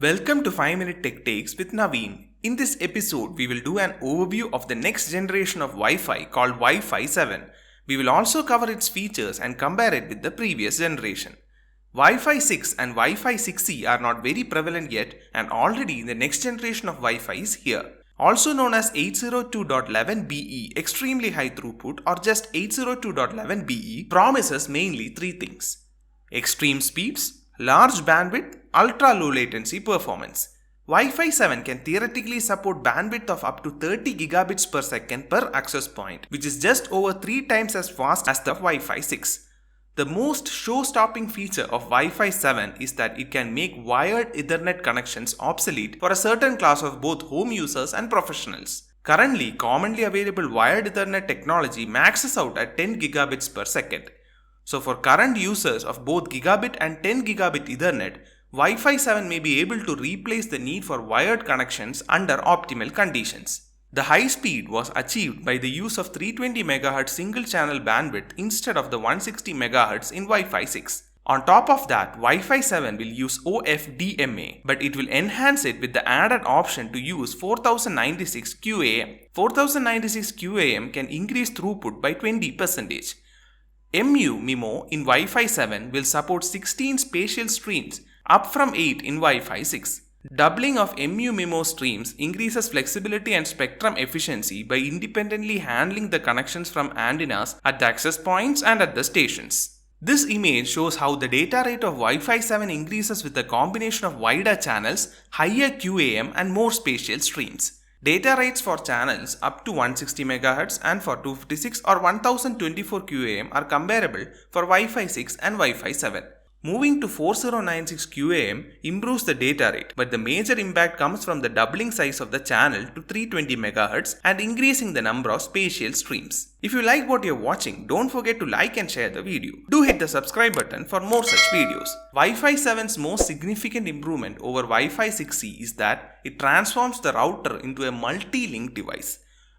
Welcome to 5-Minute Tech Takes with Naveen. In this episode, we will do an overview of the next generation of Wi-Fi called Wi-Fi 7. We will also cover its features and compare it with the previous generation. Wi-Fi 6 and Wi-Fi 6E are not very prevalent yet, and already the next generation of Wi-Fi is here. Also known as 802.11be, Extremely High Throughput, or just 802.11be, promises mainly three things: extreme speeds, large bandwidth, ultra low latency performance. Wi-Fi 7 can theoretically support bandwidth of up to 30 gigabits per second per access point, which is just over 3 times as fast as the Wi-Fi 6. The most show-stopping feature of Wi-Fi 7 is that it can make wired Ethernet connections obsolete for a certain class of both home users and professionals. Currently, commonly available wired Ethernet technology maxes out at 10 gigabits per second. So for current users of both gigabit and 10 gigabit Ethernet, Wi-Fi 7 may be able to replace the need for wired connections under optimal conditions. The high speed was achieved by the use of 320 MHz single channel bandwidth instead of the 160 MHz in Wi-Fi 6. On top of that, Wi-Fi 7 will use OFDMA, but it will enhance it with the added option to use 4096 QAM. 4096 QAM can increase throughput by 20%. MU-MIMO in Wi-Fi 7 will support 16 spatial streams, up from 8 in Wi-Fi 6. Doubling of MU-MIMO streams increases flexibility and spectrum efficiency by independently handling the connections from antennas at the access points and at the stations. This image shows how the data rate of Wi-Fi 7 increases with a combination of wider channels, higher QAM and more spatial streams. Data rates for channels up to 160 MHz and for 256 or 1024 QAM are comparable for Wi-Fi 6 and Wi-Fi 7. Moving to 4096 QAM improves the data rate, but the major impact comes from the doubling size of the channel to 320 MHz and increasing the number of spatial streams. If you like what you're watching, don't forget to like and share the video. Do hit the subscribe button for more such videos. Wi-Fi 7's most significant improvement over Wi-Fi 6E is that it transforms the router into a multi-link device.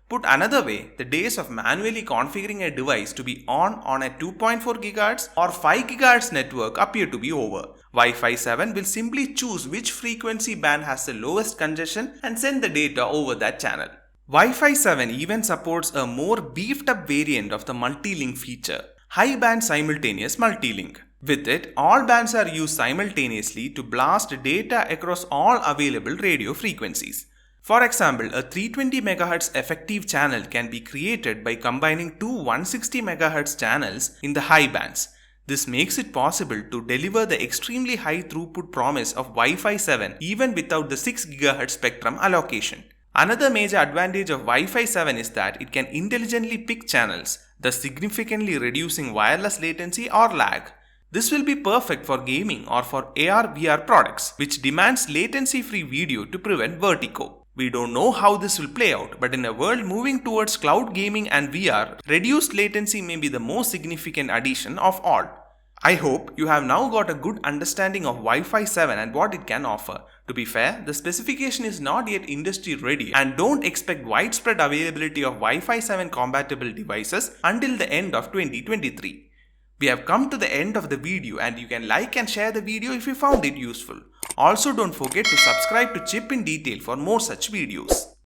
Put another way, the days of manually configuring a device to be on a 2.4 GHz or 5 GHz network appear to be over. Wi-Fi 7 will simply choose which frequency band has the lowest congestion and send the data over that channel. Wi-Fi 7 even supports a more beefed up variant of the multi-link feature, high band simultaneous multi-link. With it, all bands are used simultaneously to blast data across all available radio frequencies. For example, a 320 MHz effective channel can be created by combining two 160 MHz channels in the high bands. This makes it possible to deliver the extremely high throughput promise of Wi-Fi 7 even without the 6 GHz spectrum allocation. Another major advantage of Wi-Fi 7 is that it can intelligently pick channels, thus significantly reducing wireless latency or lag. This will be perfect for gaming or for AR/VR products, which demands latency-free video to prevent vertigo. We don't know how this will play out, but in a world moving towards cloud gaming and VR, reduced latency may be the most significant addition of all. I hope you have now got a good understanding of Wi-Fi 7 and what it can offer. To be fair, the specification is not yet industry ready, and don't expect widespread availability of Wi-Fi 7 compatible devices until the end of 2023. We have come to the end of the video, and you can like and share the video if you found it useful. Also, don't forget to subscribe to Chip in Detail for more such videos.